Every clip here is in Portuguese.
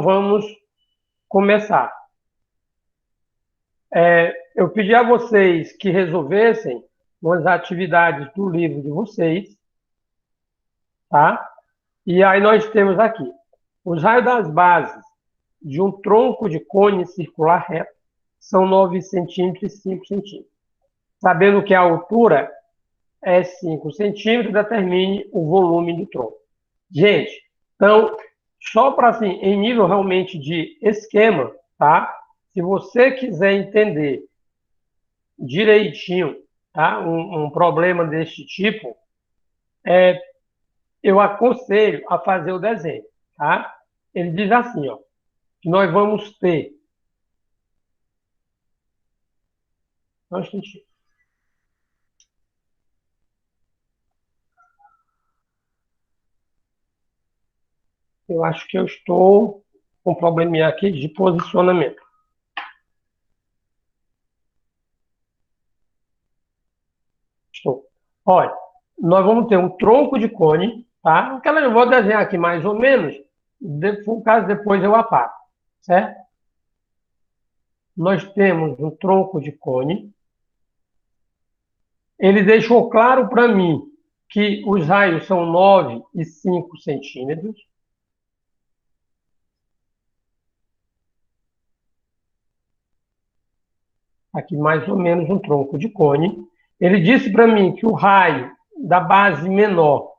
vamos começar. Eu pedi a vocês que resolvessem umas atividades do livro de vocês, tá? E aí nós temos aqui os raios das bases de um tronco de cone circular reto são 9 centímetros e 5 centímetros. Sabendo que a altura é 5 centímetros, determine o volume do tronco. Gente, então, só para assim, em nível realmente de esquema, tá? Se você quiser entender direitinho, tá? Um problema deste tipo, eu aconselho a fazer o desenho, tá? Ele diz assim, ó, que nós vamos ter... Um instantinho. Eu acho que eu estou com um probleminha aqui de posicionamento. Estou. Olha, nós vamos ter um tronco de cone, tá? Aquela eu vou desenhar aqui mais ou menos, no caso depois eu apago, certo? Nós temos um tronco de cone. Ele deixou claro para mim que os raios são 9 e 5 centímetros. Aqui mais ou menos um tronco de cone. Ele disse para mim que o raio da base menor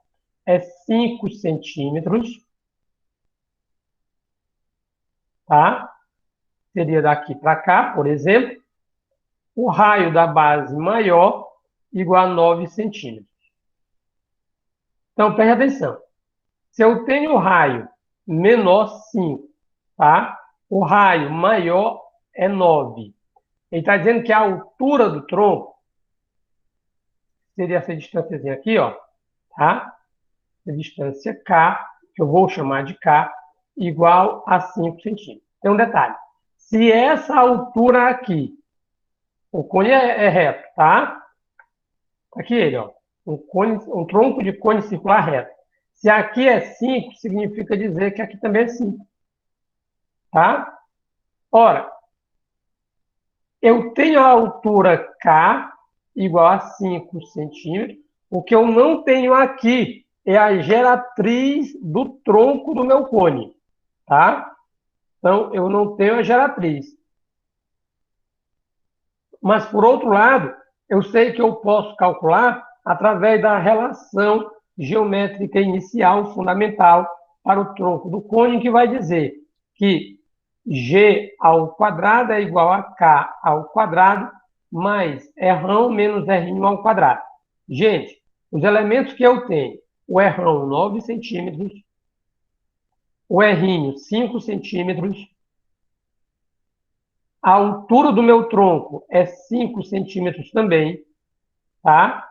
é 5 centímetros, tá? Seria daqui para cá, por exemplo. O raio da base maior igual a 9 centímetros. Então, preste atenção. Se eu tenho o raio menor 5, tá? O raio maior é 9. Ele está dizendo que a altura do tronco seria essa distância aqui, ó, tá? A distância K, que eu vou chamar de K, igual a 5 centímetros. Tem um detalhe. Se essa altura aqui, o cone é reto, tá? Aqui ele, ó. Um tronco de cone circular reto. Se aqui é 5, significa dizer que aqui também é 5. Tá? Ora, eu tenho a altura K igual a 5 centímetros. O que eu não tenho aqui é a geratriz do tronco do meu cone. Tá? Então, eu não tenho a geratriz. Mas, por outro lado, eu sei que eu posso calcular através da relação geométrica inicial fundamental para o tronco do cone, que vai dizer que g ao quadrado é igual a k ao quadrado mais rão menos r' ao quadrado. Gente, os elementos que eu tenho, o rão 9 centímetros, o r' 5 centímetros, a altura do meu tronco é 5 centímetros também, tá?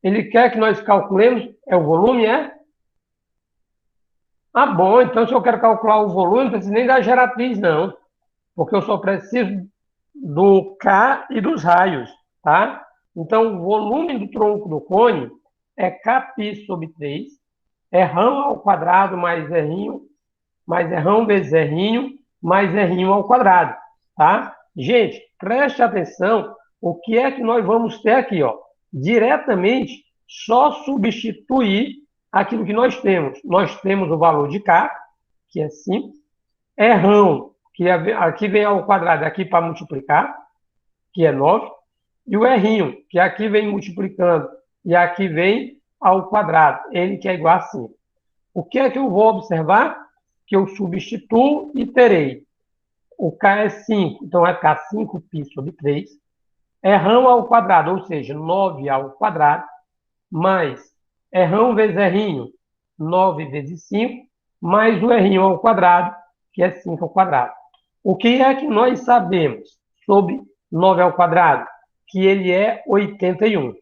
Ele quer que nós calculemos, o volume, é? Ah, bom, então se eu quero calcular o volume, não preciso nem da geratriz, não. Porque eu só preciso do K e dos raios, tá? Então, o volume do tronco do cone é Kπ sobre 3, é rão ao quadrado mais R', mais rão vezes R', mais R' ao quadrado, tá? Gente, preste atenção, o que é que nós vamos ter aqui, ó? Diretamente, só substituir aquilo que nós temos. Nós temos o valor de K, que é 5, rão, que aqui vem ao quadrado, aqui para multiplicar, que é 9, e o R', que aqui vem multiplicando, e aqui vem ao quadrado, ele que é igual a 5. O que é que eu vou observar? Que eu substituo e terei. O K é 5, então é K 5π sobre 3, rão ao quadrado, ou seja, 9 ao quadrado, mais rão vezes R', 9 vezes 5, mais o R' ao quadrado, que é 5 ao quadrado. O que é que nós sabemos sobre 9 ao quadrado? Que ele é 81.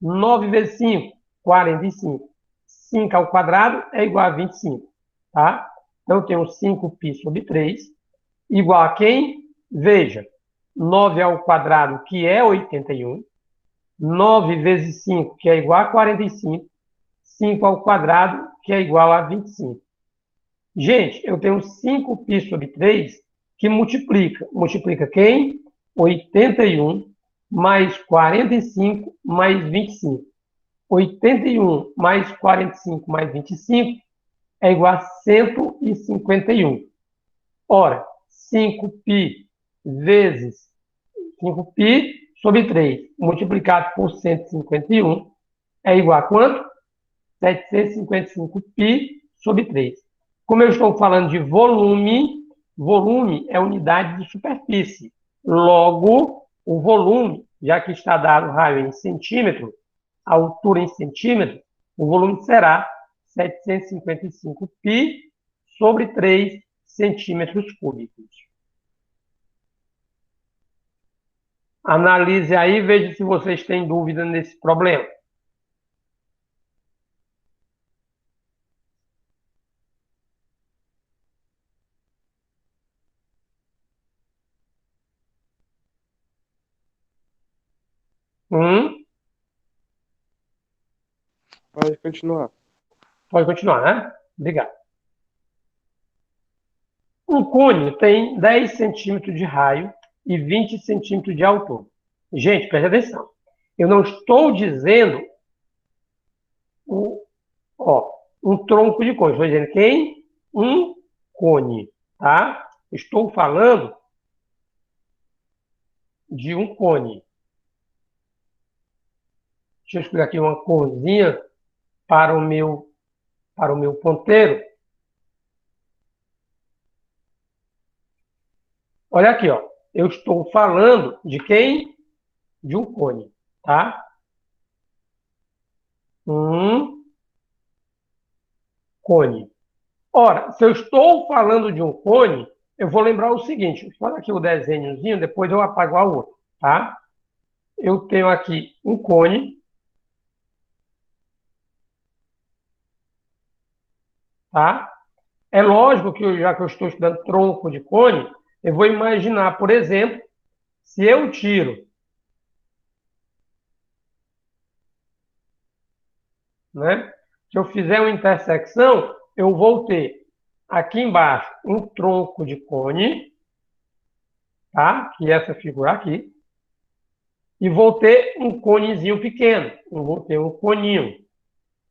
9 vezes 5, 45. 5 ao quadrado é igual a 25. Tá? Então, eu tenho 5π sobre 3, igual a quem? Veja, 9 ao quadrado, que é 81. 9 vezes 5, que é igual a 45. 5 ao quadrado, que é igual a 25. Gente, eu tenho 5π sobre 3 que multiplica. Multiplica quem? 81 mais 45 mais 25. 81 mais 45 mais 25 é igual a 151. Ora, 5π vezes 5π sobre 3 multiplicado por 151 é igual a quanto? 755π sobre 3. Como eu estou falando de volume, volume é unidade de superfície. Logo, o volume, já que está dado o raio em centímetro, a altura em centímetro, o volume será 755π sobre 3 centímetros cúbicos. Analise aí e veja se vocês têm dúvida nesse problema. Pode continuar. Pode continuar, né? Obrigado. Um cone tem 10 centímetros de raio e 20 centímetros de altura. Gente, preste atenção. Eu não estou dizendo um tronco de cone. Estou dizendo quem? Um cone, tá? Estou falando de um cone. Deixa eu escolher aqui uma corzinha para o meu ponteiro. Olha aqui, ó. Eu estou falando de quem? De um cone, tá? Um cone. Ora, se eu estou falando de um cone, eu vou lembrar o seguinte. Olha aqui o desenhozinho, depois eu apago a outra, tá? Eu tenho aqui um cone, tá? É lógico que já que eu estou estudando tronco de cone, eu vou imaginar, por exemplo, se eu tiro, né? Se eu fizer uma intersecção, eu vou ter aqui embaixo um tronco de cone, tá? Que é essa figura aqui. E vou ter um conezinho pequeno. Eu vou ter um coninho,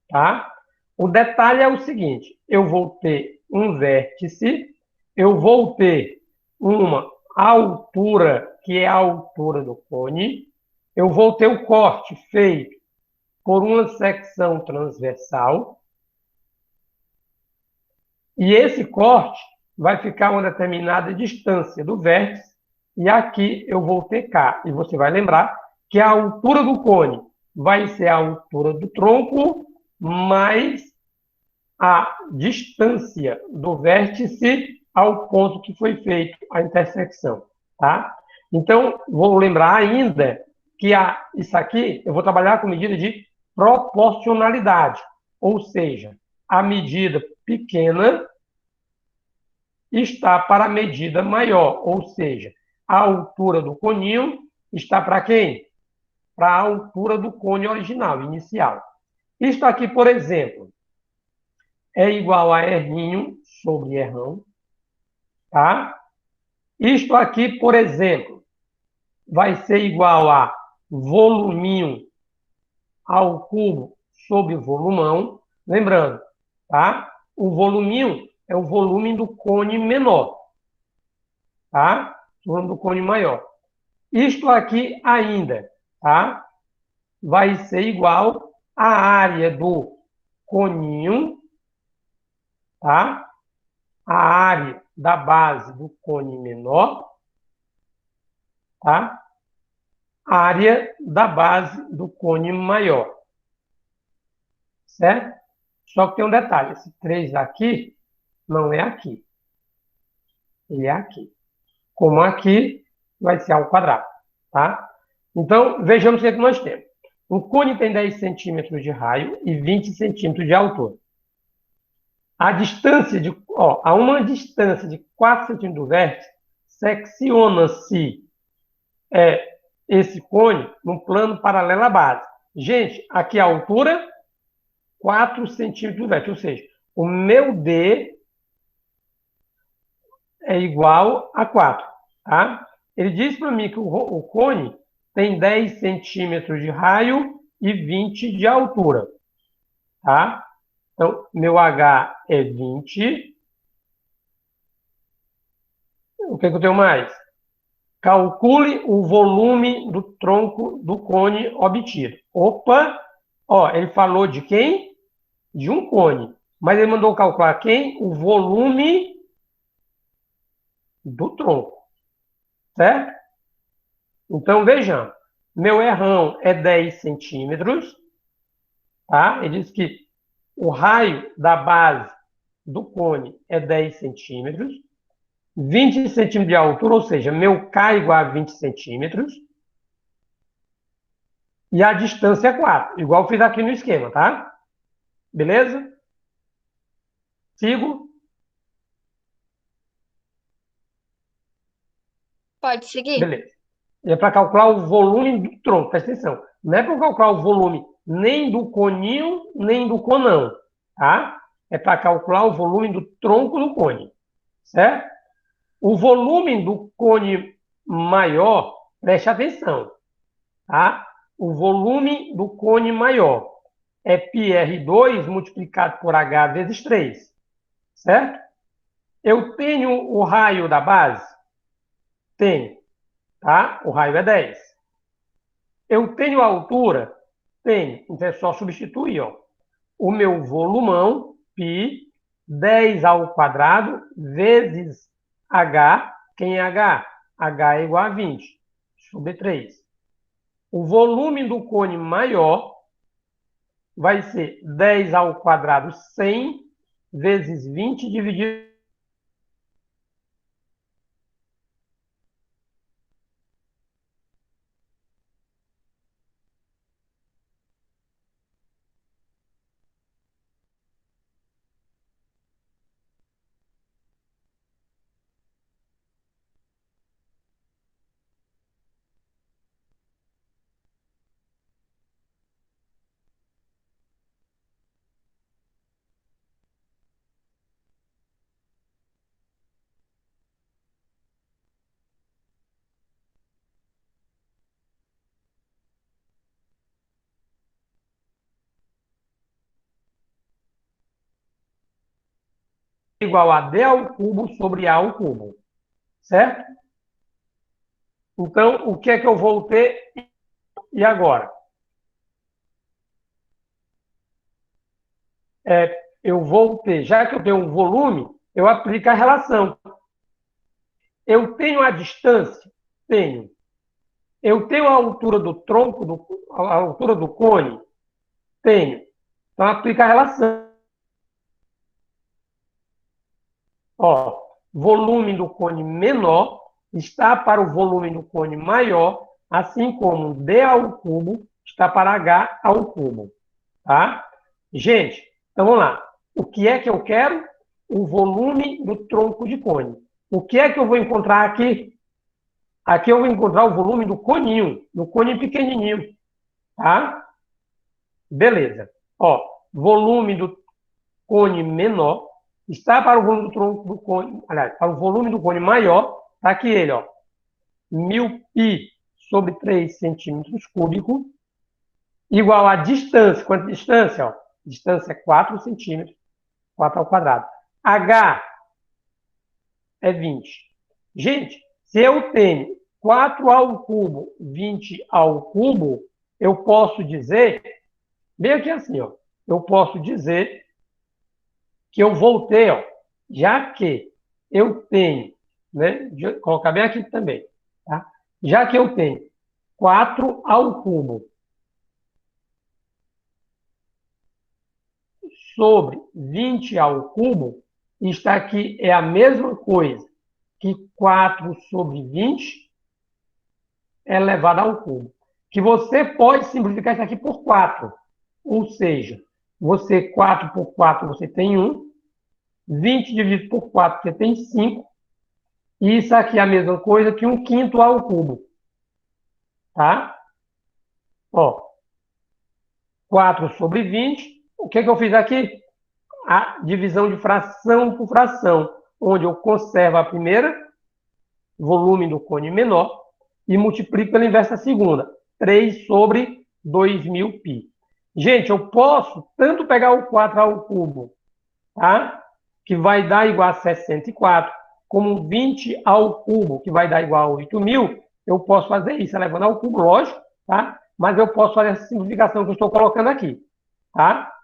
tá? O detalhe é o seguinte, eu vou ter um vértice, eu vou ter uma altura, que é a altura do cone, eu vou ter o corte feito por uma secção transversal, e esse corte vai ficar uma determinada distância do vértice, e aqui eu vou ter K. E você vai lembrar que a altura do cone vai ser a altura do tronco mais a distância do vértice ao ponto que foi feito a intersecção, tá? Então, vou lembrar ainda que isso aqui, eu vou trabalhar com medida de proporcionalidade, ou seja, a medida pequena está para a medida maior, ou seja, a altura do coninho está para quem? Para a altura do cone original, inicial. Isto aqui, por exemplo, é igual a errinho sobre errão, tá? Isto aqui, por exemplo, vai ser igual a voluminho ao cubo sobre volumão. Lembrando, tá? O voluminho é o volume do cone menor, tá? O volume do cone maior. Isto aqui ainda, tá? Vai ser igual à área do coninho, tá? A área da base do cone menor, tá? A área da base do cone maior, certo? Só que tem um detalhe, esse 3 aqui não é aqui, ele é aqui. Como aqui, vai ser ao quadrado, tá? Então, vejamos o que nós temos. O cone tem 10 centímetros de raio e 20 centímetros de altura. A distância a uma distância de 4 centímetros do vértice, secciona-se esse cone num plano paralelo à base. Gente, aqui a altura, 4 centímetros do vértice, ou seja, o meu D é igual a 4. Tá? Ele diz para mim que o cone tem 10 centímetros de raio e 20 de altura. Tá? Então, meu H é 20. O que eu tenho mais? Calcule o volume do tronco do cone obtido. Opa! Ó, ele falou de quem? De um cone. Mas ele mandou calcular quem? O volume do tronco. Certo? Então, vejamos. Meu errão é 10 centímetros. Tá? Ele diz que o raio da base do cone é 10 centímetros. 20 centímetros de altura, ou seja, meu K igual a 20 centímetros. E a distância é 4, igual eu fiz aqui no esquema, tá? Beleza? Sigo? Pode seguir. Beleza. É para calcular o volume do tronco, presta atenção. Não é para calcular o volume nem do coninho, nem do conão, tá? É para calcular o volume do tronco do cone, certo? O volume do cone maior, preste atenção, tá? O volume do cone maior é πr2 multiplicado por h vezes 3, certo? Eu tenho o raio da base? Tenho, tá? O raio é 10. Eu tenho a altura? Tenho. Então é só substituir, ó. O meu volumão, π, 10 ao quadrado vezes h. Quem é h? H é igual a 20 sobre 3. O volume do cone maior vai ser 10 ao quadrado 100 vezes 20 dividido igual a d ao cubo sobre a ao cubo, certo? Então, o que é que eu vou ter e agora? Eu vou ter, já que eu tenho um volume, eu aplico a relação. Eu tenho a distância? Tenho. Eu tenho a altura do tronco, a altura do cone? Tenho. Então, aplica a relação. Ó, volume do cone menor está para o volume do cone maior, assim como d ao cubo está para h ao cubo. Tá? Gente, então vamos lá. O que é que eu quero? O volume do tronco de cone. O que é que eu vou encontrar aqui? Aqui eu vou encontrar o volume do coninho, do cone pequenininho. Tá? Beleza. Ó, volume do cone menor está para o volume do tronco do cone, aliás, para o volume do cone maior, está aqui ele, ó, 1000π sobre 3 centímetros cúbicos, igual a distância. Quanto distância? Ó? Distância é 4 centímetros, 4 ao quadrado. H é 20. Gente, se eu tenho 4 ao cubo, 20 ao cubo, eu posso dizer, bem aqui assim, ó, eu posso dizer que eu vou ter, ó, já que eu tenho, né, vou colocar bem aqui também, tá? Já que eu tenho 4 ao cubo sobre 20 ao cubo, está aqui é a mesma coisa que 4 sobre 20 elevado ao cubo. Que você pode simplificar isso aqui por 4. Ou seja, você 4 por 4 você tem 1, 20 dividido por 4 você tem 5, e isso aqui é a mesma coisa que 1/5 ao cubo. Tá? Ó, 4 sobre 20. O que é que eu fiz aqui? A divisão de fração por fração. onde eu conservo a primeira, volume do cone menor, e multiplico pela inversa segunda, 3 sobre 2000π. Gente, eu posso tanto pegar o 4 ao cubo, tá? Que vai dar igual a 64, como 20 ao cubo, que vai dar igual a 8.000, eu posso fazer isso, elevando ao cubo, lógico, tá? Mas eu posso fazer essa simplificação que eu estou colocando aqui, tá?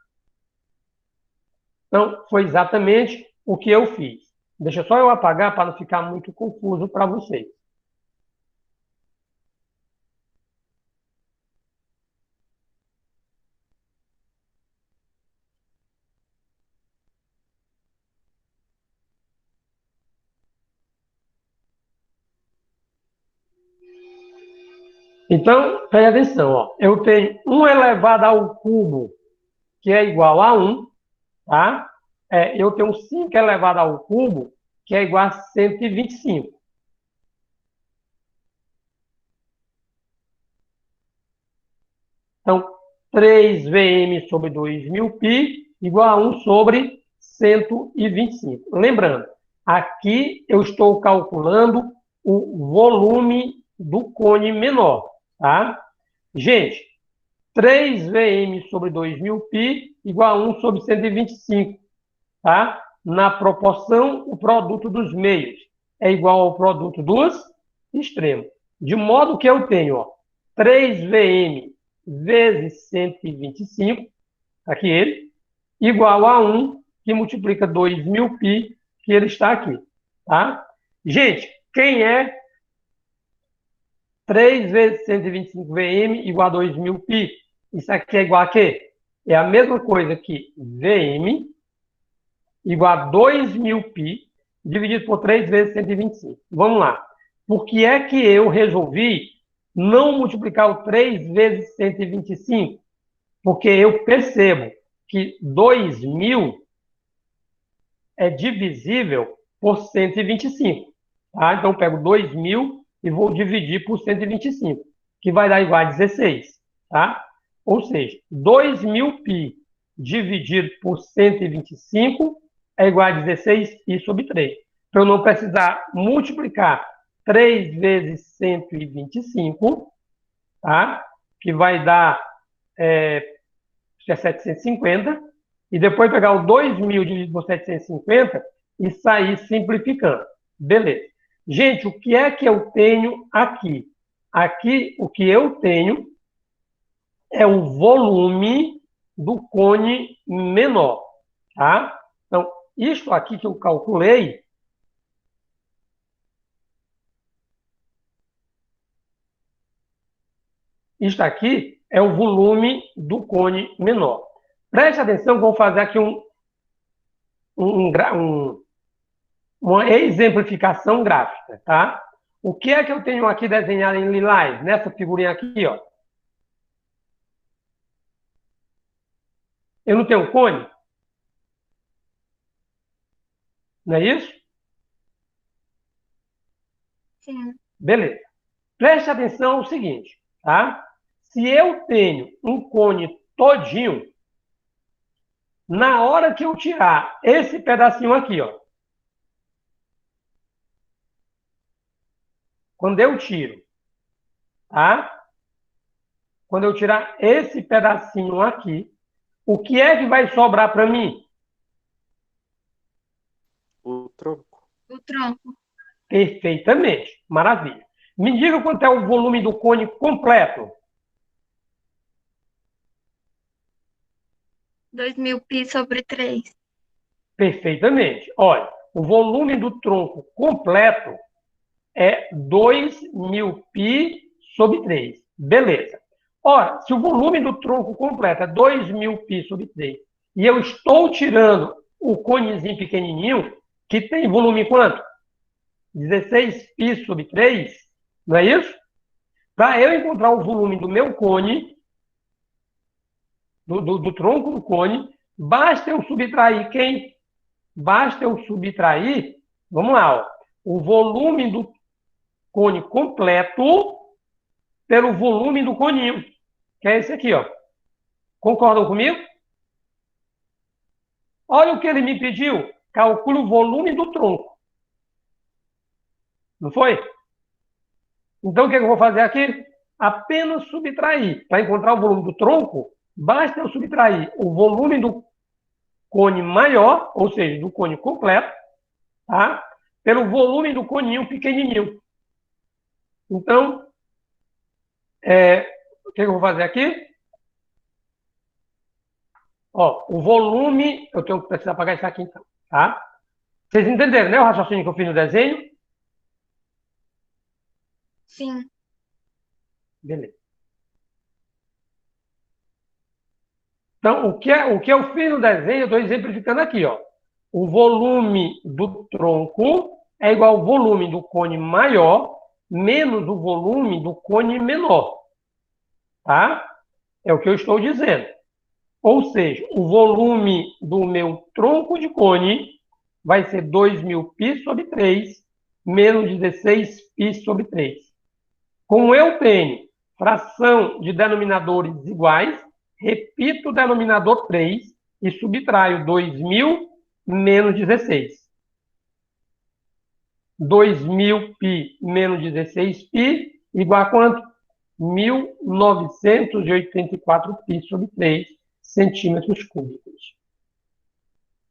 Então, foi exatamente o que eu fiz. Deixa só eu apagar para não ficar muito confuso para vocês. Então, preste atenção, ó. Eu tenho 1 elevado ao cubo, que é igual a 1, tá? Eu tenho 5 elevado ao cubo, que é igual a 125. Então, 3Vm sobre 2000π igual a 1 sobre 125. Lembrando, aqui eu estou calculando o volume do cone menor, tá? Gente, 3Vm sobre 2000π igual a 1 sobre 125, tá? Na proporção, o produto dos meios é igual ao produto dos extremos. De modo que eu tenho, ó, 3Vm vezes 125, aqui ele, igual a 1, que multiplica 2000π, que ele está aqui, tá? Gente, quem é 3 vezes 125Vm igual a 2000π? Isso aqui é igual a quê? É a mesma coisa que Vm igual a 2000π dividido por 3 vezes 125. Vamos lá. Por que é que eu resolvi não multiplicar o 3 vezes 125? Porque eu percebo que 2.000 é divisível por 125. Tá? Então, eu pego 2.000 e vou dividir por 125, que vai dar igual a 16. Tá? Ou seja, 2.000π dividido por 125 é igual a 16π sobre 3. Para eu não precisar multiplicar 3 vezes 125, tá? Que vai dar 750, e depois pegar o 2.000 dividido por 750 e sair simplificando. Beleza. Gente, o que é que eu tenho aqui? Aqui, o que eu tenho é o volume do cone menor, tá? Então, isto aqui que eu calculei, isto aqui é o volume do cone menor. Preste atenção, vou fazer aqui uma exemplificação gráfica, tá? O que é que eu tenho aqui desenhado em lilás, nessa figurinha aqui, ó? Eu não tenho cone? Não é isso? Sim. Beleza. Preste atenção no seguinte, tá? Se eu tenho um cone todinho, na hora que eu tirar esse pedacinho aqui, ó, quando eu tiro, tá? Quando eu tirar esse pedacinho aqui, o que é que vai sobrar para mim? O tronco. O tronco. Perfeitamente. Maravilha. Me diga quanto é o volume do cone completo. 2000π sobre 3. Perfeitamente. Olha, o volume do tronco completo é 2.000π sobre 3. Beleza. Ora, se o volume do tronco completo é 2.000π sobre 3, e eu estou tirando o conezinho pequenininho, que tem volume quanto? 16π sobre 3, não é isso? Para eu encontrar o volume do meu cone, do tronco do cone, basta eu subtrair quem? Basta eu subtrair, vamos lá, ó, o volume do cone completo pelo volume do coninho, que é esse aqui, ó. Concordam comigo? Olha o que ele me pediu. calcule o volume do tronco. Não foi? Então, o que eu vou fazer aqui? Apenas subtrair. Para encontrar o volume do tronco, basta eu subtrair o volume do cone maior, ou seja, do cone completo, tá? Pelo volume do coninho pequenininho. Então, o que eu vou fazer aqui? Ó, o volume, eu tenho que precisar apagar isso aqui então, tá? Vocês entenderam, né, o raciocínio que eu fiz no desenho? Sim. Beleza. Então, o que eu fiz no desenho, eu estou exemplificando aqui, ó. O volume do tronco é igual ao volume do cone maior menos o volume do cone menor, tá? É o que eu estou dizendo. Ou seja, o volume do meu tronco de cone vai ser 2.000π sobre 3 menos 16π sobre 3. Como eu tenho fração de denominadores iguais, repito o denominador 3 e subtraio 2.000 menos 16. 2.000π menos 16π igual a quanto? 1.984π sobre 3 centímetros cúbicos.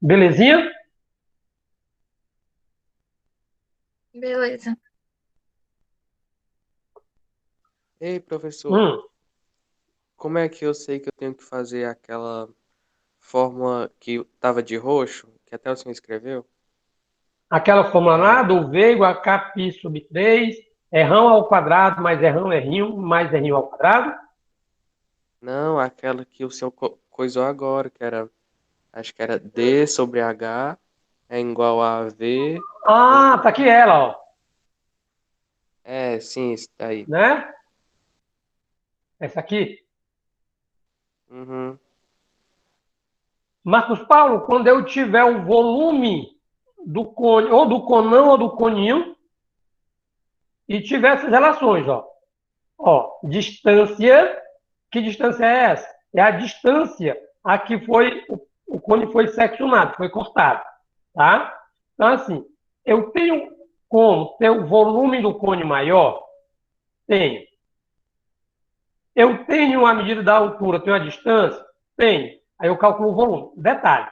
Belezinha? Beleza. Ei, professor, como é que eu sei que eu tenho que fazer aquela fórmula que tava de roxo, que até o senhor escreveu? Aquela fórmula lá do V igual a Kπ sobre 3, rão ao quadrado mais rão é rinho, mais rinho ao quadrado. Não, aquela que o senhor coisou agora, que era, acho que era D sobre H é igual a V. Ah, tá aqui ela, ó. É, sim, isso daí. Né? Essa aqui. Uhum. Marcos Paulo, quando eu tiver o volume do cone, ou do conão ou do coninho, e tiver essas relações, ó. Ó, distância, que distância é essa? É a distância a que foi, o cone foi seccionado, foi cortado, tá? Então, assim, eu tenho como ter o volume do cone maior? Tenho. Eu tenho a medida da altura, tenho a distância? Tenho. Aí eu calculo o volume. Detalhe,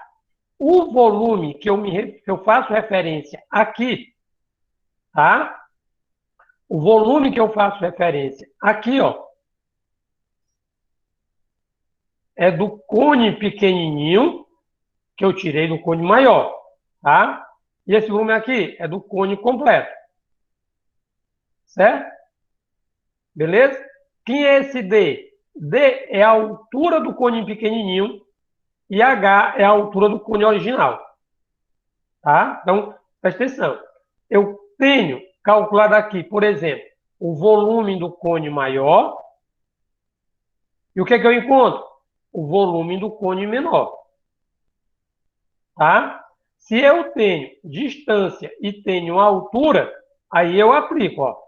o volume que eu faço referência aqui, tá? O volume que eu faço referência aqui, ó, é do cone pequenininho que eu tirei do cone maior, tá? E esse volume aqui é do cone completo. Certo? Beleza? Quem é esse D? D é a altura do cone pequenininho e H é a altura do cone original. Tá? Então, presta atenção. Eu tenho calculado aqui, por exemplo, o volume do cone maior. E o que é que eu encontro? O volume do cone menor. Tá? Se eu tenho distância e tenho altura, aí eu aplico, ó.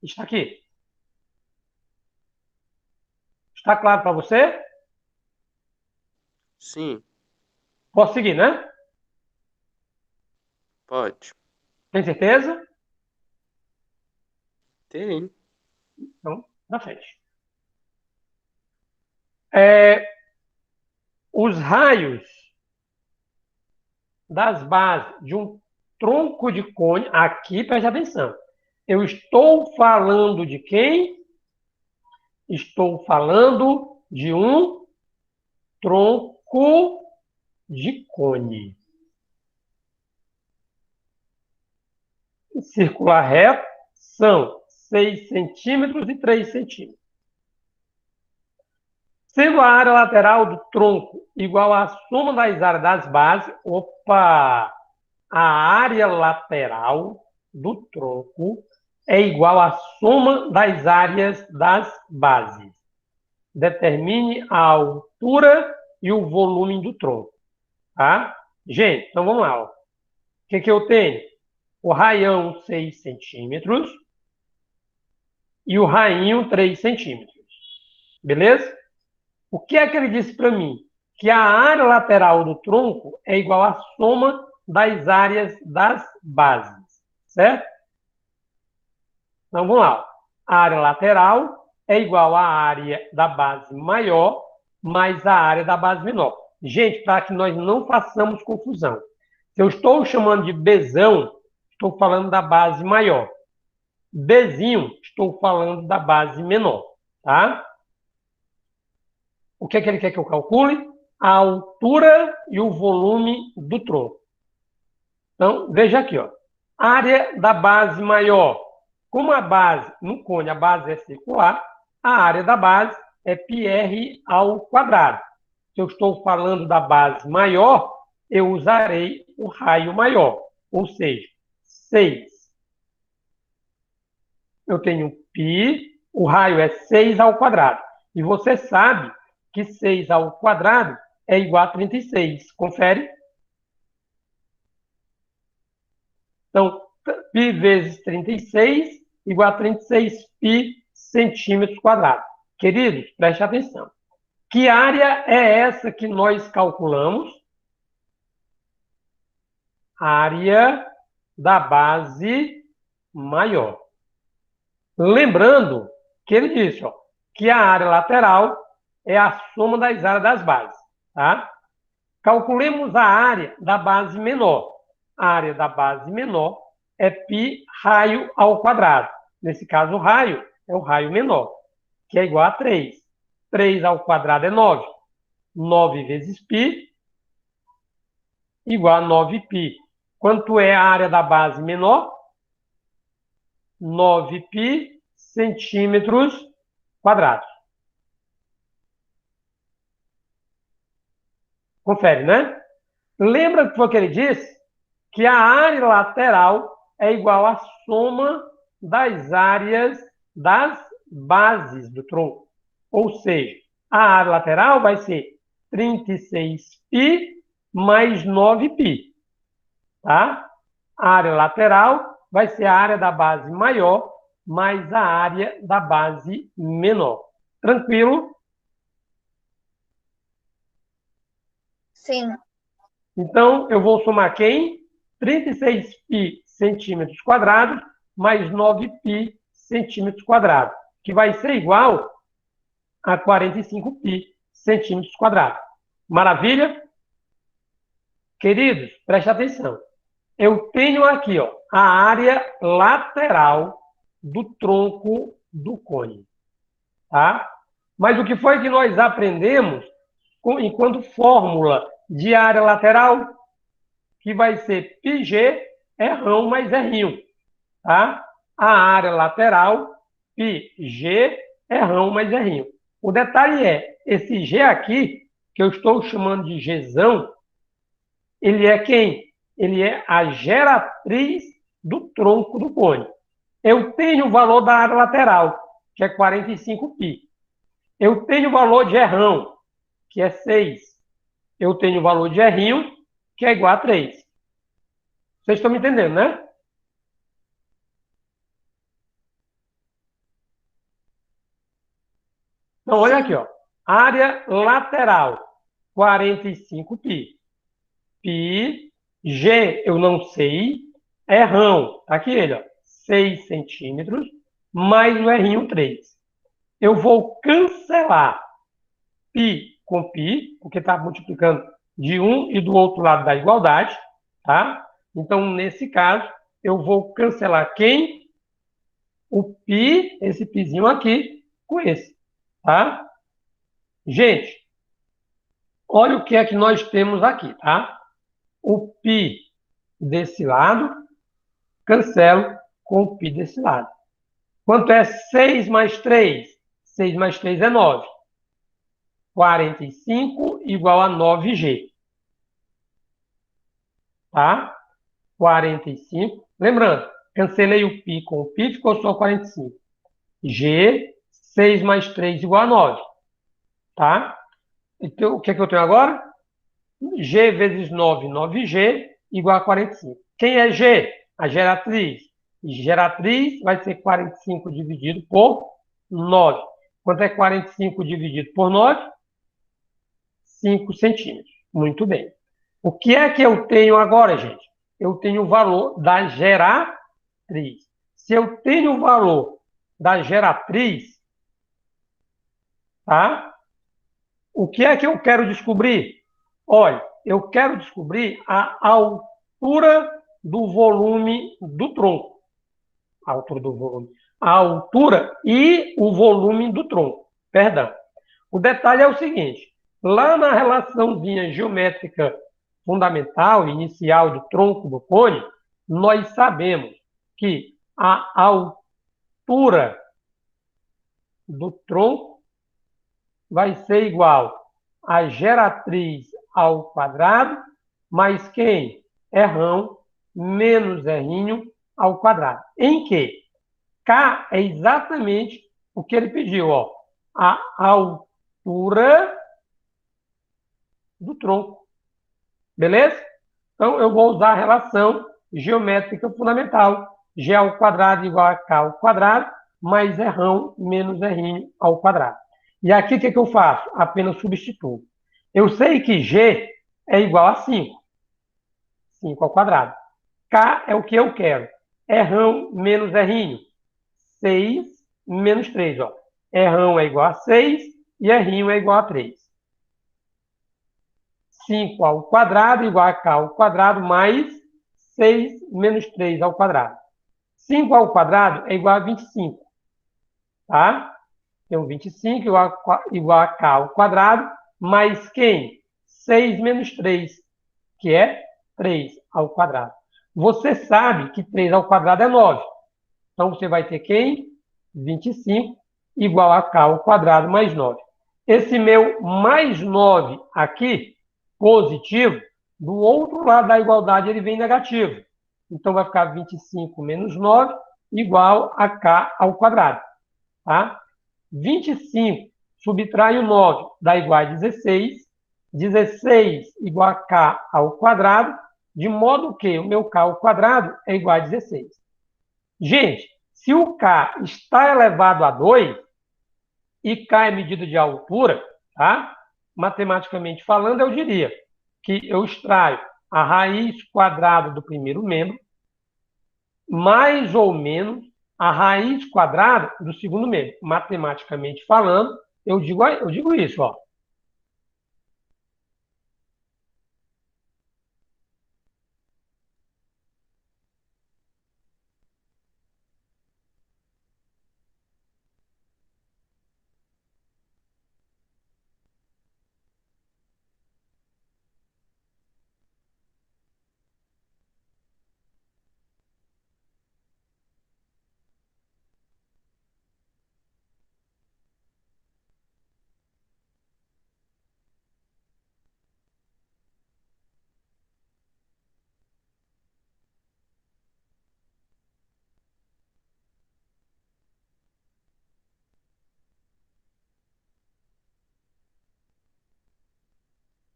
Está aqui. Está claro para você? Sim, Posso seguir, né? pode. Tem certeza? Tem. Então, na frente. Os raios das bases de um tronco de cone, aqui preste atenção. Eu estou falando de quem? Estou falando de um tronco de cone. Circular reto são 6 centímetros e 3 centímetros. Sendo a área lateral do tronco igual à soma das áreas das bases, a área lateral do tronco é igual à soma das áreas das bases. Determine a altura e o volume do tronco. Tá? Gente, então vamos lá. Ó. O que eu tenho? O raião 6 centímetros e o rainho 3 centímetros. Beleza? O que é que ele disse para mim? que a área lateral do tronco é igual à soma das áreas das bases, certo? Então, vamos lá. A área lateral é igual à área da base maior mais a área da base menor. Gente, para que nós não façamos confusão. Se eu estou chamando de Bzão, estou falando da base maior. Bzinho, estou falando da base menor, tá? O que é que ele quer que eu calcule? A altura e o volume do tronco. Então, veja aqui, ó. Área da base maior. Como a base, no cone, a base é circular, a área da base é πr ao quadrado. Se eu estou falando da base maior, eu usarei o raio maior, ou seja, 6. Eu tenho π, o raio é 6 ao quadrado. E você sabe que 6 ao quadrado é igual a 36. Confere? Então, π vezes 36 igual a 36 π centímetros quadrados. Queridos, preste atenção. Que área é essa que nós calculamos? Área da base maior. Lembrando que ele disse, ó, que a área lateral é a soma das áreas das bases. Tá? Calculemos a área da base menor. A área da base menor é π raio ao quadrado. Nesse caso, o raio é o raio menor, que é igual a 3. 3 ao quadrado é 9. 9 vezes π igual a 9π. Quanto é a área da base menor? 9π centímetros quadrados. Confere, né? Lembra que foi o que ele disse? Que a área lateral é igual à soma das áreas das bases do tronco. Ou seja, a área lateral vai ser 36π mais 9π. Tá? A área lateral vai ser a área da base maior mais a área da base menor. Tranquilo? Sim. Então, eu vou somar quem? 36π centímetros quadrados mais 9π centímetros quadrados, que vai ser igual a 45π centímetros quadrados. Maravilha? Queridos, preste atenção. Eu tenho aqui, ó, a área lateral do tronco do cone. Tá? Mas o que foi que nós aprendemos enquanto fórmula de área lateral? Que vai ser πg rão mais r'inho. Tá? A área lateral, πg rão mais r'inho. O detalhe é, esse G aqui, que eu estou chamando de Gzão, ele é quem? Ele é a geratriz do tronco do cone. Eu tenho o valor da área lateral, que é 45π. Eu tenho o valor de rão, que é 6. Eu tenho o valor de r'inho, que é igual a 3. Vocês estão me entendendo, né? Então, olha aqui, ó. Área lateral, 45π. Π, G, eu não sei, rão, tá aqui ele, ó, 6 centímetros, mais o r'inho 3. Eu vou cancelar π com π, porque está multiplicando de um e do outro lado da igualdade, tá? Então, nesse caso, eu vou cancelar quem? O π, esse πzinho aqui, com esse, tá? Gente, olha o que é que nós temos aqui, tá? O π desse lado, cancelo com o π desse lado. Quanto é 6 mais 3? 6 mais 3 é 9. 45 igual a 9G. Tá? 45. Lembrando, cancelei o π com o π, ficou só 45. G, 6 mais 3 igual a 9. Tá? Então, o que é que eu tenho agora? G vezes 9, 9G, igual a 45. Quem é G? A geratriz. Geratriz vai ser 45 dividido por 9. Quanto é 45 dividido por 9? 5 centímetros. Muito bem. O que é que eu tenho agora, gente? Eu tenho o valor da geratriz. Se eu tenho o valor da geratriz, tá? O que é que eu quero descobrir? Olha, eu quero descobrir a altura do volume do tronco. A altura do volume. A altura e o volume do tronco. Perdão. O detalhe é o seguinte. Lá na relaçãozinha geométrica fundamental, inicial do tronco do cone, nós sabemos que a altura do tronco vai ser igual a geratriz ao quadrado, mais quem? Rão menos R'inho ao quadrado. Em que? K é exatamente o que ele pediu, ó. A altura do tronco. Beleza? Então, eu vou usar a relação geométrica fundamental. G ao quadrado igual a K ao quadrado, mais Rão menos R'inho ao quadrado. E aqui, o que eu faço? Apenas substituo. Eu sei que G é igual a 5. 5 ao quadrado. K é o que eu quero. Rão menos R'inho. 6 menos 3. Ó. Rão é igual a 6 e R'inho é igual a 3. 5 ao quadrado igual a K ao quadrado mais 6 menos 3 ao quadrado. 5 ao quadrado é igual a 25. Tá? Então, 25 igual a K ao quadrado mais quem? 6 menos 3, que é 3 ao quadrado. Você sabe que 3 ao quadrado é 9. Então, você vai ter quem? 25 igual a K ao quadrado mais 9. Esse meu mais 9 aqui, positivo, do outro lado da igualdade ele vem negativo. Então, vai ficar 25 menos 9 igual a K ao quadrado. Tá? 25 subtrai o 9 dá igual a 16. 16 igual a K ao quadrado, de modo que o meu K ao quadrado é igual a 16. Gente, se o K está elevado a 2, e K é medida de altura, tá? Matematicamente falando, eu diria que eu extraio a raiz quadrada do primeiro membro, mais ou menos a raiz quadrada do segundo membro. Matematicamente falando, eu digo isso, ó.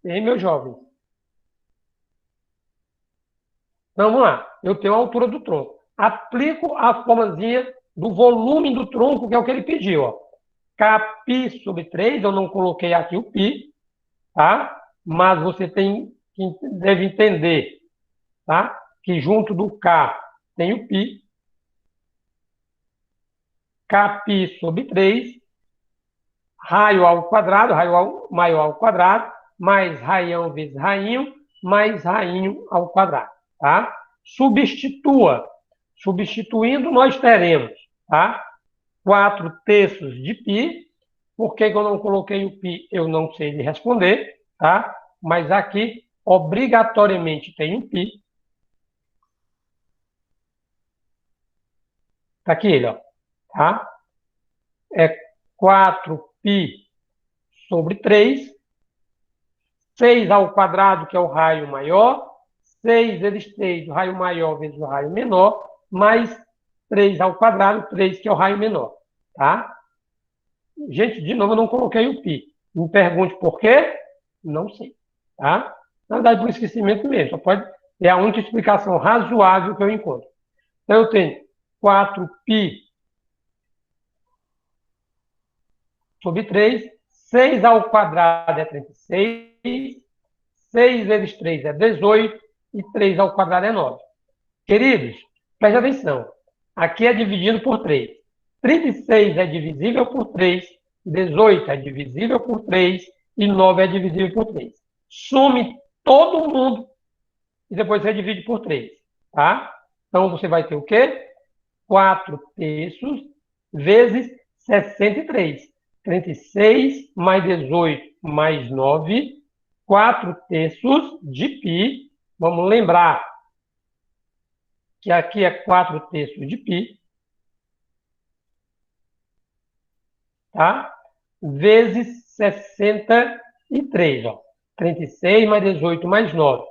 E aí, meu jovem? Então, vamos lá. Eu tenho a altura do tronco. Aplico a formazinha do volume do tronco, que é o que ele pediu, ó. Kπ sobre 3, eu não coloquei aqui o π, tá? Mas você deve entender, tá? Que junto do K tem o π. Kπ sobre 3, raio ao quadrado, maior ao quadrado, mais raião vezes rainho, mais rainho ao quadrado, tá? Substitua. Substituindo, nós teremos, tá? 4/3 de π. Por que eu não coloquei o π? Eu não sei lhe responder, tá? Mas aqui, obrigatoriamente, tem um π. Tá aqui ele, ó. Tá? É 4π sobre 3. 6 ao quadrado, que é o raio maior. 6 vezes 3, o raio maior vezes o raio menor. Mais 3 ao quadrado, 3, que é o raio menor. Tá? Gente, de novo, eu não coloquei o π. Me pergunte por quê? Não sei. Tá? Na verdade, por esquecimento mesmo. É a única explicação razoável que eu encontro. Então, eu tenho 4π sobre 3. 6 ao quadrado é 36. 6 vezes 3 é 18, e 3 ao quadrado é 9. Queridos, preste atenção. Aqui é dividido por 3. 36 é divisível por 3, 18 é divisível por 3 e 9 é divisível por 3. Some todo mundo e depois você divide por 3, tá? Então, você vai ter o quê? 4 terços vezes 63. 36 mais 18 mais 9, 4 terços de π. Vamos lembrar que aqui é 4 terços de π, tá? Vezes 63, ó. 36 mais 18 mais 9.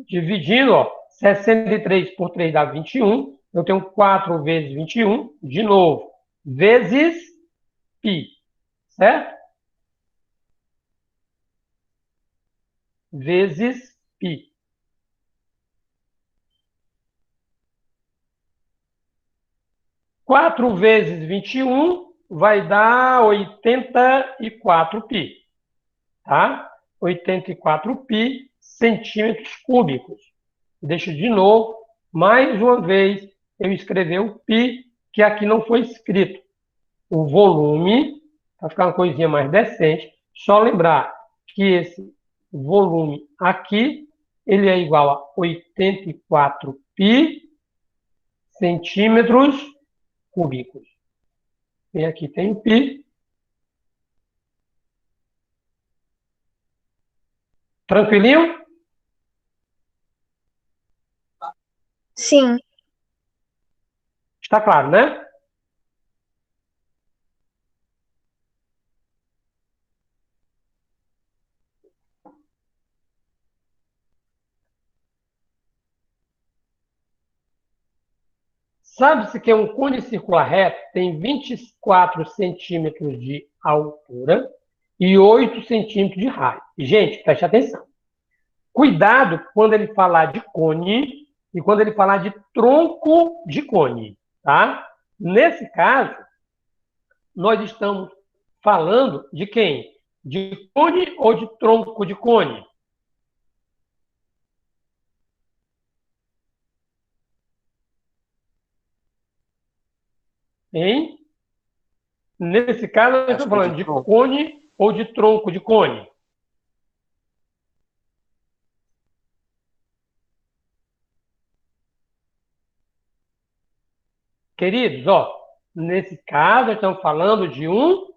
Dividindo, ó, 63 por 3 dá 21. Eu tenho 4 vezes 21, de novo, vezes π, certo? Vezes π. 4 vezes 21 vai dar 84π, tá? 84π centímetros cúbicos. Deixo de novo, mais uma vez, eu escrever o π, que aqui não foi escrito. O volume, para ficar uma coisinha mais decente, só lembrar que esse volume aqui, ele é igual a 84π centímetros cúbicos. E aqui tem o π. Tranquilinho? Sim. Está claro, né? Sabe-se que um cone circular reto tem 24 centímetros de altura e 8 centímetros de raio. Gente, preste atenção. Cuidado quando ele falar de cone e quando ele falar de tronco de cone, tá? Nesse caso, nós estamos falando de quem? De cone ou de tronco de cone? Hein? Nesse caso, nós estamos falando de cone ou de tronco de cone? Queridos, ó, nesse caso, estamos falando de um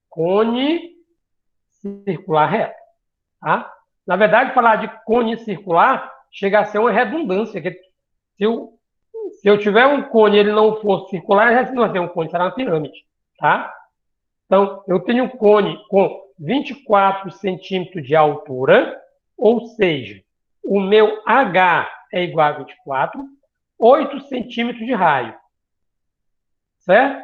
cone circular reto, tá? Na verdade, falar de cone circular chega a ser uma redundância, que se eu tiver um cone e ele não for circular, já não vai ser um cone, será uma pirâmide, tá? Então, eu tenho um cone com 24 centímetros de altura, ou seja, o meu H é igual a 24, 8 centímetros de raio, certo?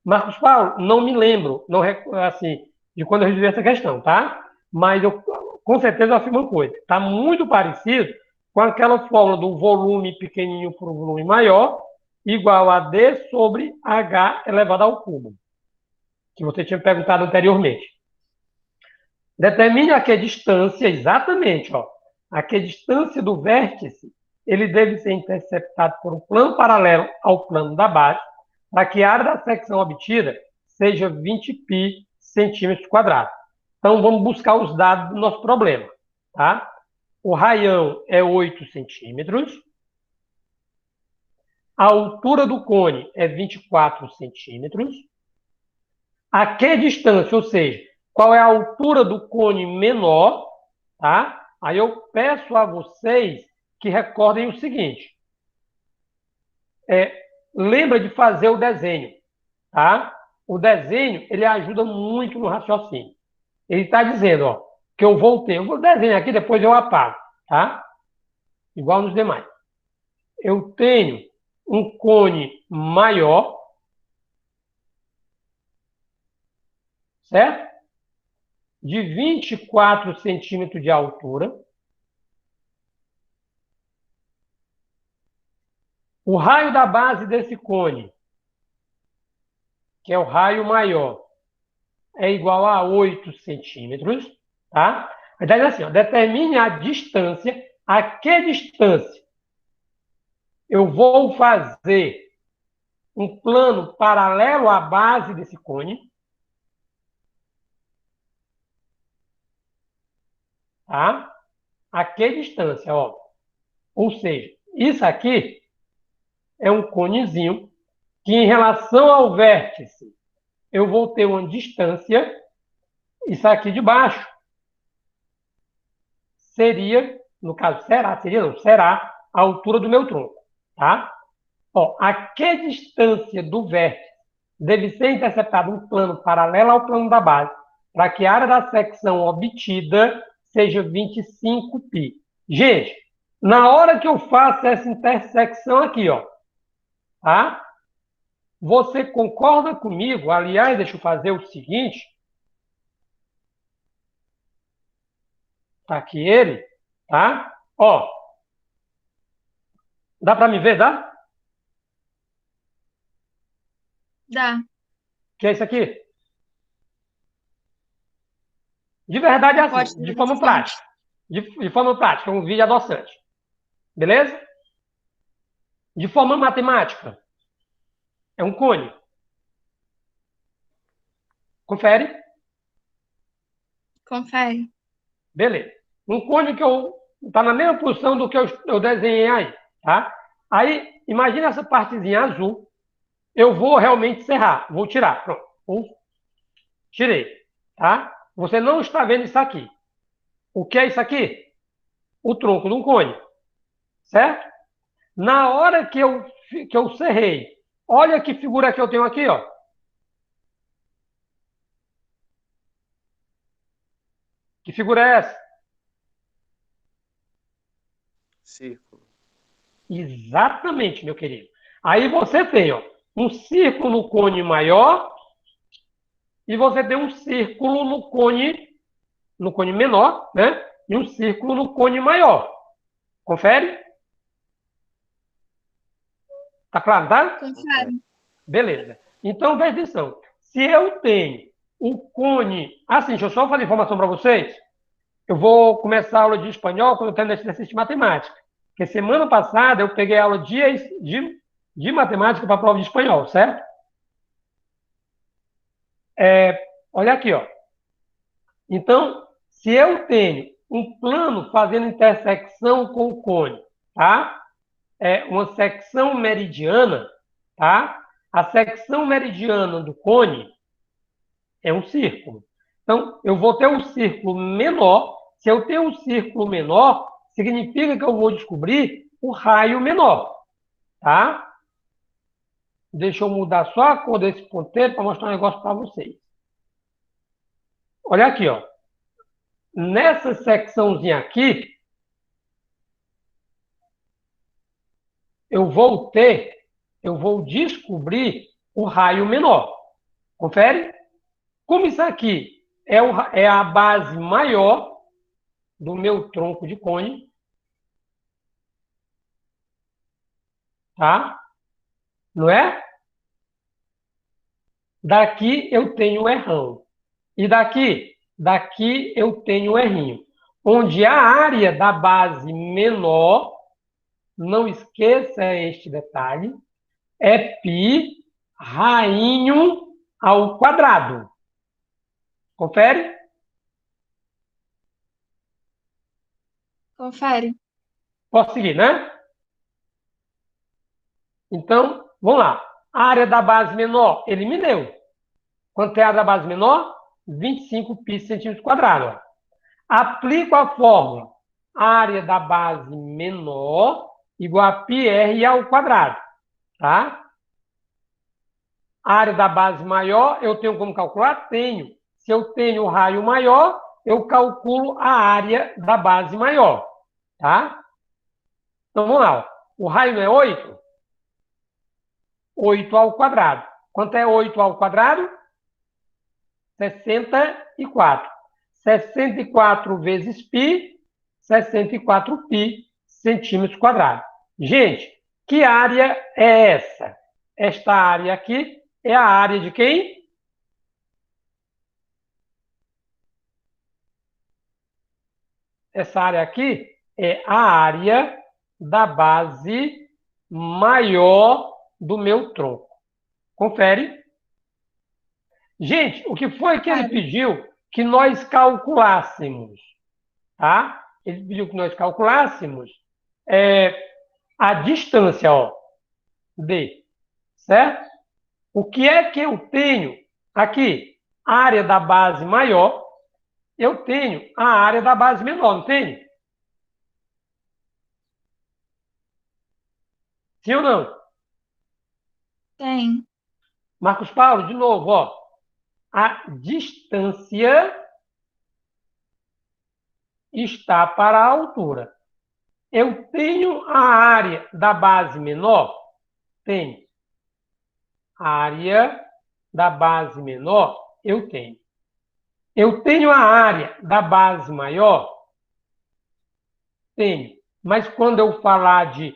Marcos Paulo, não me lembro, não assim, de quando eu resolvi essa questão, tá? Mas eu com certeza afirmo uma coisa. Está muito parecido com aquela fórmula do volume pequenininho por um volume maior, igual a D sobre H elevado ao cubo, que você tinha perguntado anteriormente. Determine a que distância, exatamente, ó, a que distância do vértice ele deve ser interceptado por um plano paralelo ao plano da base, para que a área da secção obtida seja 20 π centímetros quadrados. Então, vamos buscar os dados do nosso problema. Tá? O raião é 8 centímetros. A altura do cone é 24 centímetros. A que distância, ou seja, qual é a altura do cone menor, tá? Aí eu peço a vocês que recordem o seguinte. Lembra de fazer o desenho, tá? O desenho, ele ajuda muito no raciocínio. Ele está dizendo, ó, que eu voltei. Eu vou desenhar aqui, depois eu apago, tá? Igual nos demais. Eu tenho um cone maior, certo? De 24 centímetros de altura. O raio da base desse cone, que é o raio maior, é igual a 8 centímetros, tá? A ideia é assim, ó, determine a distância, a que distância eu vou fazer um plano paralelo à base desse cone, tá? A que distância, ó. Ou seja, isso aqui é um conezinho que, em relação ao vértice, eu vou ter uma distância. Isso aqui de baixo seria, no caso, será a altura do meu tronco, tá? Ó, a que distância do vértice deve ser interceptado um plano paralelo ao plano da base, para que a área da secção obtida seja 25π. Gente, na hora que eu faço essa intersecção aqui, ó, tá? Você concorda comigo? Aliás, deixa eu fazer o seguinte. Tá aqui ele, tá? Ó, dá para me ver, dá? Dá. Que é isso aqui? De verdade é assim, de forma prática. De forma prática, é um vídeo adoçante. Beleza? De forma matemática, é um cone. Confere? Confere. Beleza. Um cone que tá na mesma posição do que eu desenhei aí, tá? Aí, imagina essa partezinha azul. Eu vou realmente serrar. Vou tirar. Pronto. Tirei. Tá? Você não está vendo isso aqui. O que é isso aqui? O tronco de um cone. Certo? Na hora que eu serrei, olha que figura que eu tenho aqui, ó. Que figura é essa? Círculo. Exatamente, meu querido. Aí você tem, ó, um círculo no cone maior e você tem um círculo no cone menor, né? E um círculo no cone maior. Confere? Tá claro, tá? Confere. Beleza. Então, presta atenção. Se eu tenho o cone... Assim, deixa eu só fazer informação para vocês. Eu vou começar a aula de espanhol quando eu terminar esse exercício de matemática. Porque semana passada eu peguei aula de matemática para a prova de espanhol, certo? Olha aqui, ó. Então, se eu tenho um plano fazendo intersecção com o cone, tá? Uma secção meridiana, tá? A secção meridiana do cone é um círculo. Então, eu vou ter um círculo menor. Se eu tenho um círculo menor, significa que eu vou descobrir o raio menor, tá? Deixa eu mudar só a cor desse ponteiro para mostrar um negócio para vocês. Olha aqui, ó. Nessa secçãozinha aqui, eu vou descobrir o raio menor. Confere? Como isso aqui é a base maior do meu tronco de cone, tá? Não é? Daqui eu tenho o errão. E daqui? Daqui eu tenho o errinho. Onde a área da base menor, não esqueça este detalhe, é π rainho ao quadrado. Confere? Confere. Posso seguir, né? Então, vamos lá. A área da base menor, ele me deu. Quanto é a área da base menor? 25π centímetros quadrados. Aplico a fórmula. Área da base menor igual a πr ao quadrado. Tá? A área da base maior, eu tenho como calcular? Tenho. Se eu tenho o raio maior, eu calculo a área da base maior. Tá? Então, vamos lá. O raio não é 8? 8 ao quadrado. Quanto é 8 ao quadrado? 64. 64 vezes π, 64π centímetros quadrados. Gente, que área é essa? Esta área aqui é a área de quem? essa área aqui é a área da base maior do meu tronco. Confere. Gente, o que foi que ele pediu que nós calculássemos? Tá? Ele pediu que nós calculássemos a distância, ó, D, certo? O que é que eu tenho aqui? A área da base maior, eu tenho a área da base menor, não tenho? Sim ou não? Tem. Marcos Paulo, de novo, ó. A distância está para a altura. Eu tenho a área da base menor? Tenho. A área da base menor? Eu tenho. Eu tenho a área da base maior? Tenho. Mas quando eu falar de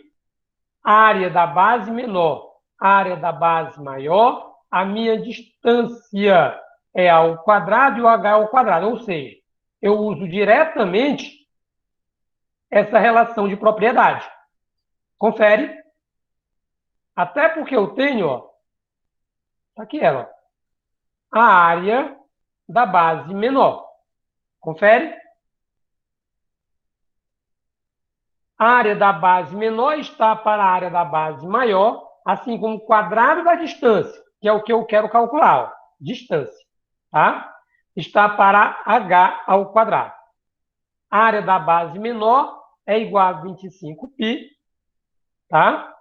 área da base menor, área da base maior, a minha distância é a ao quadrado e o h ao quadrado. Ou seja, eu uso diretamente essa relação de propriedade. Confere. Até porque eu tenho, ó, aqui ela, ó, a área da base menor. Confere. A área da base menor está para a área da base maior, assim como o quadrado da distância, que é o que eu quero calcular, ó, distância, tá? Está para h ao quadrado. A área da base menor é igual a 25π, tá?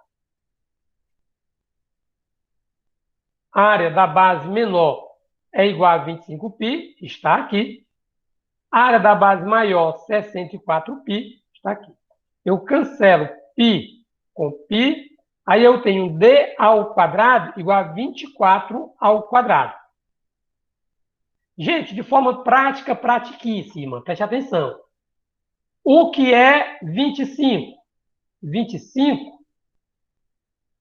A área da base menor é igual a 25π, está aqui. A área da base maior, 64π, está aqui. Eu cancelo π com π, aí eu tenho d ao quadrado igual a 24 ao quadrado. Gente, de forma prática, pratiquíssima, preste atenção. O que é 25? 25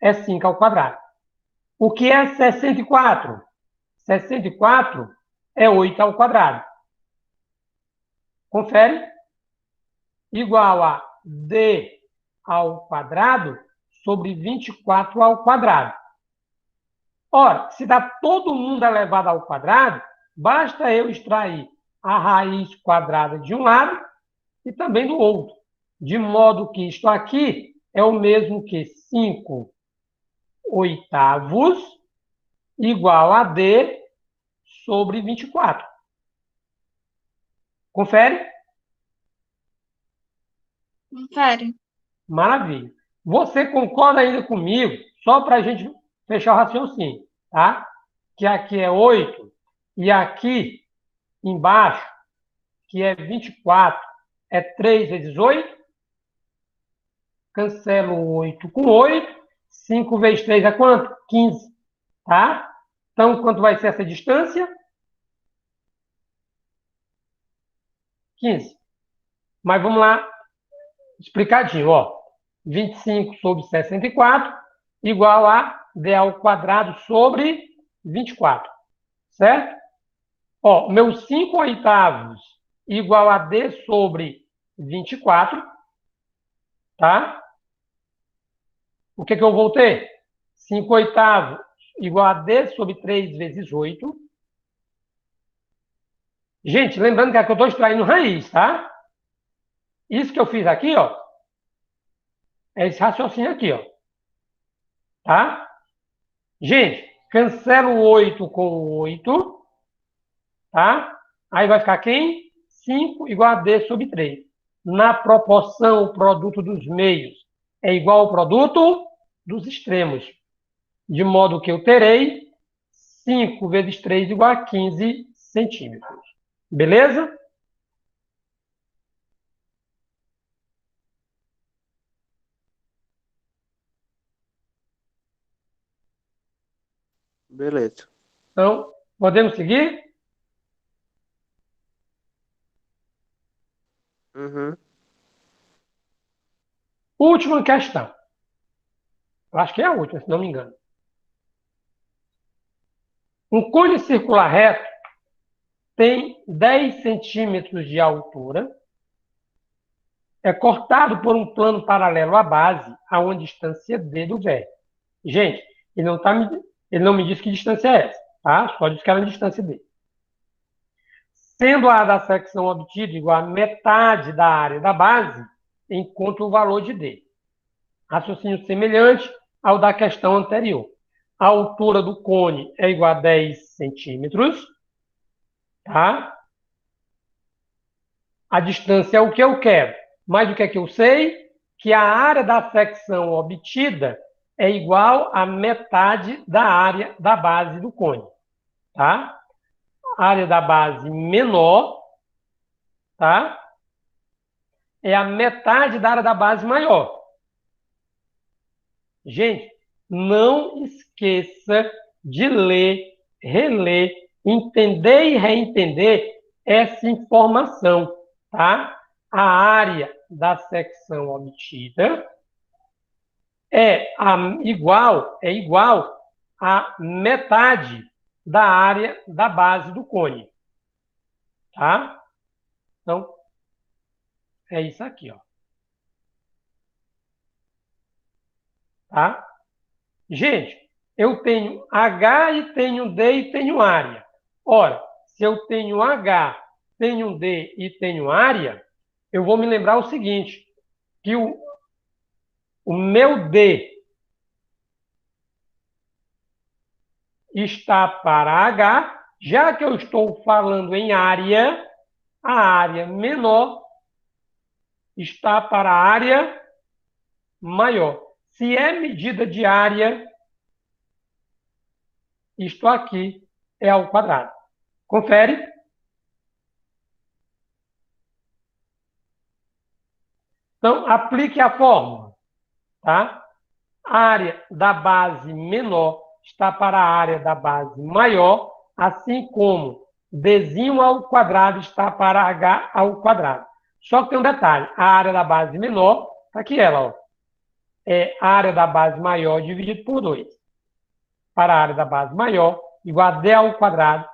é 5 ao quadrado. O que é 64? 64 é 8 ao quadrado. Confere? Igual a d ao quadrado sobre 24 ao quadrado. Ora, se dá todo mundo elevado ao quadrado, basta eu extrair a raiz quadrada de um lado e também do outro. De modo que isto aqui é o mesmo que 5 oitavos igual a d sobre 24. Confere? Confere. Maravilha. Você concorda ainda comigo, só para a gente fechar o raciocínio, tá? Que aqui é 8 e aqui embaixo, que é 24, é 3 vezes 8. Cancelo 8 com 8. 5 vezes 3 é quanto? 15. Tá? Então, quanto vai ser essa distância? 15. Mas vamos lá, explicadinho, ó. 25 sobre 64 igual a d ao quadrado sobre 24. Certo? Ó, meus 5 oitavos igual a d sobre 24. Tá? O que eu vou ter? 5 oitavos igual a d sobre 3 vezes 8. Gente, lembrando que aqui eu estou extraindo raiz, tá? Isso que eu fiz aqui, ó, é esse raciocínio aqui, ó. Tá? Gente, cancelo 8 com 8, tá? Aí vai ficar quem? 5 igual a d sobre 3. Na proporção, o produto dos meios é igual ao produto dos extremos. De modo que eu terei 5 vezes 3 igual a 15 centímetros. Beleza? Beleza. Então, podemos seguir? Uhum. Última questão. Eu acho que é a última, se não me engano. Um cone circular reto tem 10 centímetros de altura é cortado por um plano paralelo à base a uma distância d do vértice. Gente, ele não me disse que distância é essa, tá? Só disse que era a distância d. Sendo a da secção obtida igual a metade da área da base, encontre o valor de d. Raciocínio semelhante ao da questão anterior. A altura do cone é igual a 10 centímetros, tá? A distância é o que eu quero. Mas o que é que eu sei? Que a área da secção obtida é igual a metade da área da base do cone, tá? A área da base menor, tá? É a metade da área da base maior. Gente, não esqueça de ler, reler, entender e reentender essa informação, tá? A área da secção obtida igual a metade da área da base do cone, tá? Então, é isso aqui, ó. Tá? Gente, eu tenho H e tenho D e tenho área. Ora, se eu tenho H, tenho D e tenho área, eu vou me lembrar o seguinte, que o meu D está para H, já que eu estou falando em área, a área menor está para a área maior. Se é medida de área, isto aqui é ao quadrado. Confere? Então, aplique a fórmula, tá? A área da base menor está para a área da base maior, assim como Dzinho ao quadrado está para H ao quadrado. Só que tem um detalhe, a área da base menor, está aqui ela, ó, é a área da base maior dividido por 2. Para a área da base maior, igual a D ao quadrado,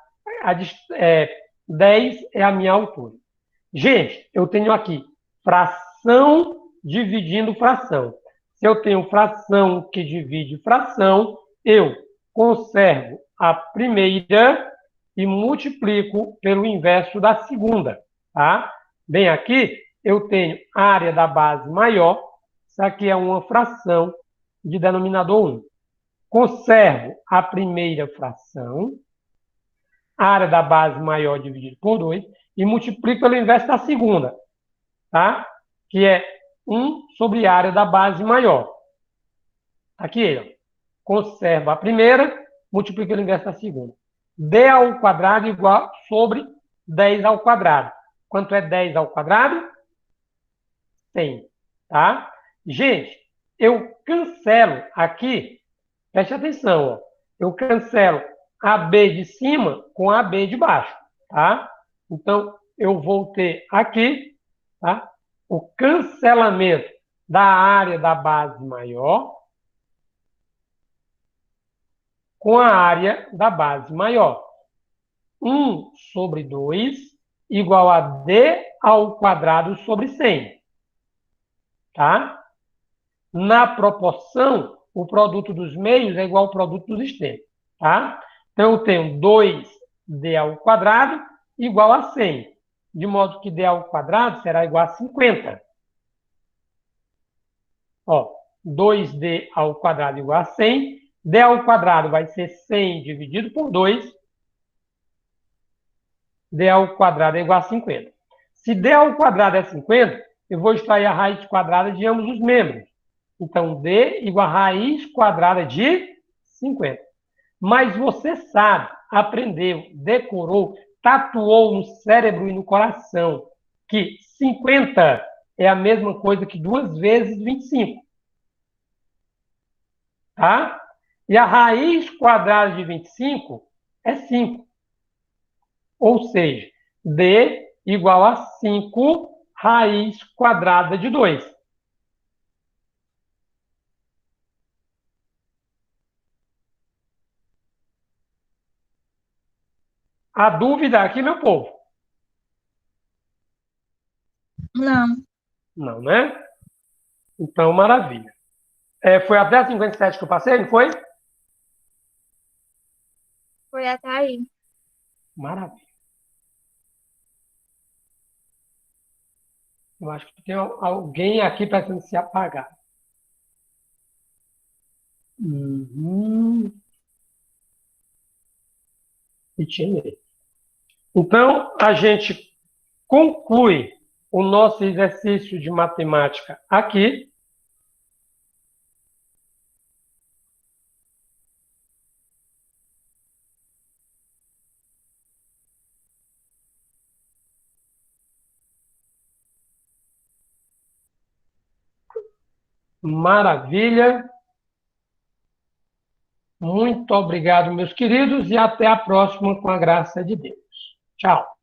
10 é a minha altura. Gente, eu tenho aqui fração dividindo fração. Se eu tenho fração que divide fração, eu conservo a primeira e multiplico pelo inverso da segunda, tá? Bem, aqui eu tenho área da base maior, isso aqui é uma fração de denominador 1. Conservo a primeira fração, área da base maior dividido por 2, e multiplico pelo inverso da segunda, tá? Que é 1 sobre a área da base maior. Aqui ele, ó. Conserva a primeira, multiplica pelo inverso da segunda. D ao quadrado igual sobre 10 ao quadrado. Quanto é 10 ao quadrado? 100, tá? Gente, eu cancelo aqui, preste atenção, ó. Eu cancelo AB de cima com AB de baixo, tá? Então, eu vou ter aqui, tá? O cancelamento da área da base maior com a área da base maior. 1 sobre 2 igual a D ao quadrado sobre 100. Tá? Na proporção, o produto dos meios é igual ao produto dos extremos. Tá? Então, eu tenho 2D ao quadrado igual a 100. De modo que D ao quadrado será igual a 50. Ó, 2D ao quadrado igual a 100. D ao quadrado vai ser 100 dividido por 2. D ao quadrado é igual a 50. Se D ao quadrado é 50, eu vou extrair a raiz quadrada de ambos os membros. Então, D igual a raiz quadrada de 50. Mas você sabe, aprendeu, decorou, tatuou no cérebro e no coração que 50 é a mesma coisa que 2 vezes 25. Tá? E a raiz quadrada de 25 é 5. Ou seja, D igual a 5 raiz quadrada de 2. A dúvida aqui, meu povo? Não. Não, né? Então, maravilha. Foi até a 57 que eu passei, não foi? Foi até aí. Maravilha. Eu acho que tem alguém aqui pensando se apagar. Uhum. E tinha mesmo. Então, a gente conclui o nosso exercício de matemática aqui. Maravilha. Muito obrigado, meus queridos, e até a próxima, com a graça de Deus. Tchau.